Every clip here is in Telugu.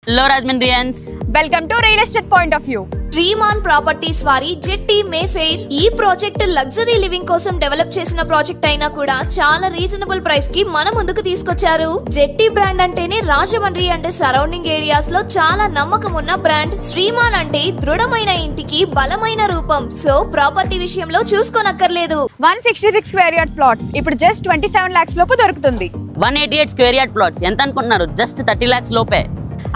Hello Rajmindrians. Welcome to real estate point of view. Dream on properties వారి జెట్టి మేఫెయిర్ ఈ ప్రాజెక్ట్ లగ్జరీ లివింగ్ కోసం డెవలప్ చేసిన ప్రాజెక్ట్ అయినా కూడా చాలా రీజనబుల్ ప్రైస్ కి మన ముందుకు తీసుకొచ్చారు. జెట్టి బ్రాండ్ అంటేనే రాజమండ్రి అంటే సరౌండింగ్ ఏరియాస్ లో చాలా నమ్మకం ఉన్న బ్రాండ్. శ్రీమాన్ అంటే దృఢమైన ఇంటికి బలమైన రూపం. సో ప్రాపర్టీ విషయంలో చూసుకోనక్కర్లేదు. 166 స్క్వేర్ యార్డ్ ప్లాట్స్ ఇప్పుడు జస్ట్ 27 lakhs లోపు దొరుకుతుంది. 188 స్క్వేర్ యార్డ్ ప్లాట్స్ ఎంత అనుకుంటున్నారు? జస్ట్ 30 lakhs లోపే.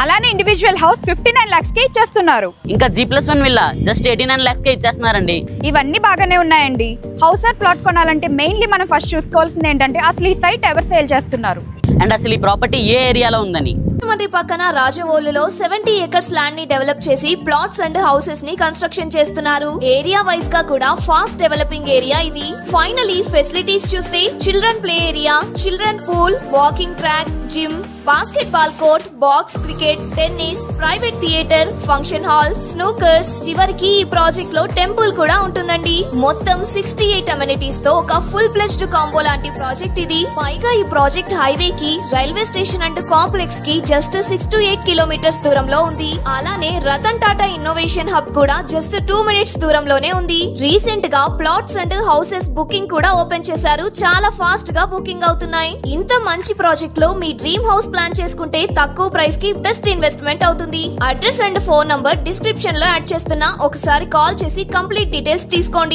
అలానే ఇండివిజువల్ హౌస్ 59 lakhs కి ఇచ్చేస్తున్నారు. ఇంకా G+1 విల్లా జస్ట్ 89 lakhs కే ఇచ్చేస్తున్నారండి. ఇవన్నీ బాగానే ఉన్నాయండి. హౌస్ ఆర్ ప్లాట్ కొనాలంటే మెయిన్లీ మనం ఫస్ట్ చూసుకోవాల్సింది ఏంటంటే అసలు ఈ సైట్ ఎవరు సేల్ చేస్తున్నారు అండ్ అసలు ఈ ప్రాపర్టీ ఏ ఏరియాలో ఉందని. రాజమండ్రి పక్కన రాజవోలులో 70 acres ల్యాండ్ ని డెవలప్ చేసి ప్లాట్స్ అండ్ హౌసెస్ ని కన్స్ట్రక్షన్ చేస్తున్నారు. ఏరియా వైజ్ గా కూడా ఫాస్ట్ డెవలపింగ్ ఏరియా ఇది. ఫైనలీ ఫెసిలిటీస్ చూస్తే children play area, children pool, walking track, gym, basketball court, box cricket, tennis, private theatre, function hall, snookers, చివరికి ఈ ప్రాజెక్ట్ లో టెంపుల్ కూడా ఉంటుందండి. మొత్తం 68 అమెనిటీస్ తో ఒక ఫుల్ ప్లెజ్డ్ కాంబో లాంటి ప్రాజెక్ట్ ఇది. పైగా ఈ ప్రాజెక్ట్ హైవే కి, రైల్వే స్టేషన్ అండ్ కాంప్లెక్స్ కి జస్ట్ 6 to 8 kilometers దూరంలో ఉంది. అలానే రతన్ టాటా ఇన్నోవేషన్ హబ్ కూడా జస్ట్ 2 minutes దూరంలోనే ఉంది. రీసెంట్ గా ప్లాట్స్ అండ్ హౌసెస్ బుకింగ్ కూడా ఓపెన్ చేశారు. చాలా ఫాస్ట్ గా బుకింగ్ అవుతున్నాయి. ఇంత మంచి ప్రాజెక్ట్ లో మీ డ్రీమ్ హౌస్ ప్లాన్ చేసుకుంటే తక్కువ ప్రైస్ కి బెస్ట్ ఇన్వెస్ట్మెంట్ అవుతుంది. Address and phone number description లో యాడ్ చేస్తున్నా. ఒకసారి కాల్ చేసి కంప్లీట్ డీటెయిల్స్ తీసుకోండి.